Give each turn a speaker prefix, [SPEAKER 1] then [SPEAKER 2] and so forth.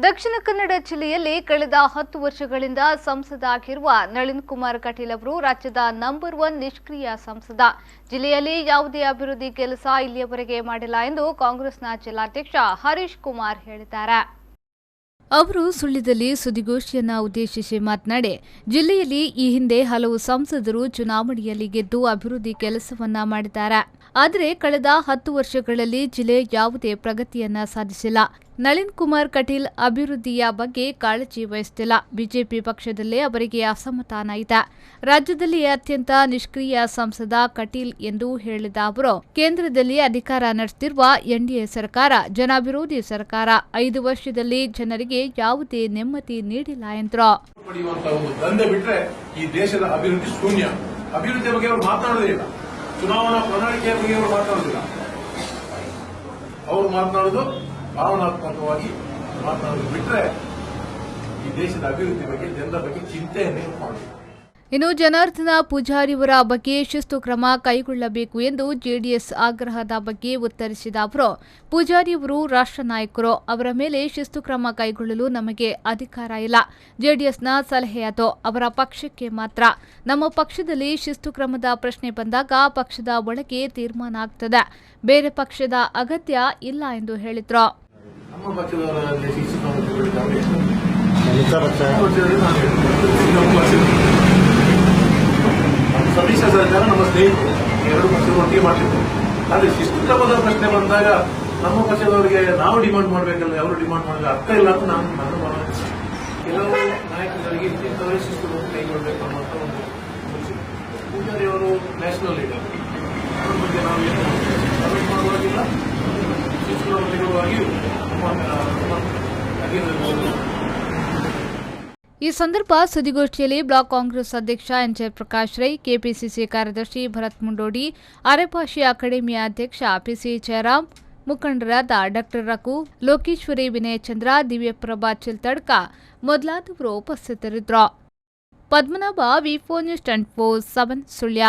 [SPEAKER 1] ದಕ್ಷಿಣ ಕನ್ನಡ ಜಿಲ್ಲೆಯಲ್ಲಿ ಕಳೆದ 10 ವರ್ಷಗಳಿಂದ ಸಂಸದರಾಗಿರುವ ನಳಿನ್ ಕುಮಾರ್ ಕಟೀಲ್ ಅವರು ರಾಜ್ಯದ ನಂಬರ್ 1 ನಿಷ್ಕ್ರಿಯ ಸಂಸದ. ಜಿಲ್ಲೆಯಲ್ಲಿ ಯಾವುದೇ ಅಭಿವೃದ್ಧಿ ಕೆಲಸ ಇಲ್ಲಿಯವರೆಗೆ ಮಾಡಿಲ್ಲ ಎಂದು ಕಾಂಗ್ರೆಸ್ನ ಜಿಲ್ಲಾಧ್ಯಕ್ಷ ಹರೀಶ್ ಕುಮಾರ್ ಹೇಳಿದ್ದಾರೆ. ಅವರು ಸುಳ್ಯದಲ್ಲಿ ಸುದ್ದಿಗೋಷ್ಠಿಯನ್ನ ಉದ್ದೇಶಿಸಿ ಮಾತನಾಡಿ, ಜಿಲ್ಲೆಯಲ್ಲಿ ಈ ಹಿಂದೆ ಹಲವು ಸಂಸದರು ಚುನಾವಣೆಯಲ್ಲಿ ಗೆದ್ದು ಅಭಿವೃದ್ಧಿ ಕೆಲಸವನ್ನ ಮಾಡಿದ್ದಾರೆ. ಆದರೆ ಕಳೆದ 10 ವರ್ಷಗಳಲ್ಲಿ ಜಿಲ್ಲೆ ಯಾವುದೇ ಪ್ರಗತಿಯನ್ನ ಸಾಧಿಸಿಲ್ಲ. ನಳಿನ್ ಕುಮಾರ್ ಕಟೀಲ್ ಅಭಿವೃದ್ಧಿಯ ಬಗ್ಗೆ ಕಾಳಜಿ ವಹಿಸುತ್ತಿಲ್ಲ. ಬಿಜೆಪಿ ಪಕ್ಷದಲ್ಲೇ ಅವರಿಗೆ ಅಸಮಾಧಾನ ಇದೆ. ರಾಜ್ಯದಲ್ಲಿ ಅತ್ಯಂತ ನಿಷ್ಕ್ರಿಯ ಸಂಸದ ಕಟೀಲ್ ಎಂದು ಹೇಳಿದ ಅವರು, ಕೇಂದ್ರದಲ್ಲಿ ಅಧಿಕಾರ ನಡೆಸುತ್ತಿರುವ ಎನ್ಡಿಎ ಸರ್ಕಾರ ಜನವಿರೋಧಿ ಸರ್ಕಾರ. 5 ವರ್ಷದಲ್ಲಿ ಜನರಿಗೆ ಯಾವುದೇ ನೆಮ್ಮದಿ ನೀಡಿಲ್ಲ ಎಂದರು.
[SPEAKER 2] ಈ ದೇಶದ ಅಭಿವೃದ್ಧಿ ಶೂನ್ಯ. ಅಭಿವೃದ್ಧಿ ಬಗ್ಗೆ ಅವರು ಮಾತನಾಡೋದೇ ಇಲ್ಲ. ಚುನಾವಣಾ ಪ್ರಣಾಳಿಕೆಯ ಬಗ್ಗೆ ಅವರು ಮಾತನಾಡುವುದಿಲ್ಲ. ಅವರು ಮಾತನಾಡುವುದು ಭಾವನಾತ್ಮಕವಾಗಿ ಮಾತನಾಡುವುದು ಬಿಟ್ಟರೆ ಈ ದೇಶದ ಅಭಿವೃದ್ಧಿ ಬಗ್ಗೆ ಜನರ ಬಗ್ಗೆ ಚಿಂತೆಯನ್ನೇ ಮಾಡುವುದು.
[SPEAKER 1] ಇನ್ನು ಜನಾರ್ದನ ಪೂಜಾರಿಯವರ ಬಗ್ಗೆ ಶಿಸ್ತು ಕ್ರಮ ಕೈಗೊಳ್ಳಬೇಕು ಎಂದು ಜೆಡಿಎಸ್ ಆಗ್ರಹದ ಬಗ್ಗೆ ಉತ್ತರಿಸಿದ ಅವರು, ಪೂಜಾರಿಯವರು ರಾಷ್ಟ್ರ ನಾಯಕರು, ಅವರ ಮೇಲೆ ಶಿಸ್ತು ಕ್ರಮ ಕೈಗೊಳ್ಳಲು ನಮಗೆ ಅಧಿಕಾರ ಇಲ್ಲ. ಜೆಡಿಎಸ್ನ ಸಲಹೆ ಅದು ಅವರ ಪಕ್ಷಕ್ಕೆ ಮಾತ್ರ. ನಮ್ಮ ಪಕ್ಷದಲ್ಲಿ ಶಿಸ್ತು ಕ್ರಮದ ಪ್ರಶ್ನೆ ಬಂದಾಗ ಪಕ್ಷದ ಒಳಗೆ ತೀರ್ಮಾನ ಆಗ್ತದೆ. ಬೇರೆ ಪಕ್ಷದ ಅಗತ್ಯ ಇಲ್ಲ ಎಂದು ಹೇಳಿದ್ರು.
[SPEAKER 2] ಸಮ್ಮಿಶ್ರ ಸರ್ಕಾರ ನಮ್ಮ ಸ್ನೇಹಿತರು, ಎರಡು ಪಕ್ಷಗಳು ಒಟ್ಟಿಗೆ ಮಾಡ್ತಿದ್ರು. ಆದರೆ ಶಿಸ್ತು ಕ್ರಮದ ಪ್ರಶ್ನೆ ಬಂದಾಗ ನಮ್ಮ ಪಕ್ಷದವರಿಗೆ ನಾವು ಡಿಮಾಂಡ್ ಮಾಡಬೇಕಲ್ಲ, ಅವರು ಡಿಮಾಂಡ್ ಮಾಡಿದ್ರೆ ಅರ್ಥ ಇಲ್ಲ ಅಂತ ನಾನು ಭಾವನೆ. ಕೆಲವು ನಾಯಕರಿಗೆ ಇಂಥವರೇ ಶಿಸ್ತು ಕ್ರಮ ಕೈಗೊಳ್ಳಬೇಕು ಅನ್ನುವಂಥ ಒಂದು ಪೂಜಾರಿ ಅವರು ನ್ಯಾಷನಲ್ ಲೀಡರ್, ಅವರ ಬಗ್ಗೆ ನಾವು ಏನು ಕಮೆಂಟ್ ಮಾಡುವಾಗಿಲ್ಲ. ಶಿಸ್ತು ಕ್ರಮ ಕೈಗೊಳ್ಳುವಾಗಿ
[SPEAKER 1] ಈ ಸಂದರ್ಭ ಸುದ್ದಿಗೋಷ್ಠಿಯಲ್ಲಿ ಬ್ಲಾಕ್ ಕಾಂಗ್ರೆಸ್ ಅಧ್ಯಕ್ಷ ಎನ್ ಜಯಪ್ರಕಾಶ್ ರೈ, ಕೆಪಿಸಿಸಿ ಕಾರ್ಯದರ್ಶಿ ಭರತ್ ಮುಂಡೋಡಿ, ಅರೆಭಾಷೆ ಅಕಾಡೆಮಿಯ ಅಧ್ಯಕ್ಷ ಪಿಸಿ ಜಯರಾಮ್, ಮುಖಂಡರಾದ ಡಾ ರಘು, ಲೋಕೇಶ್ವರಿ, ವಿನಯಚಂದ್ರ, ದಿವ್ಯಪ್ರಭಾ ಚಿಲ್ತಡ್ಕ ಮೊದಲಾದವರು ಉಪಸ್ಥಿತರಿದ್ದರು. ಪದ್ಮನಾಭ, ವಿ4 ನ್ಯೂಸ್ 24/7 ಸುಳ್ಯ.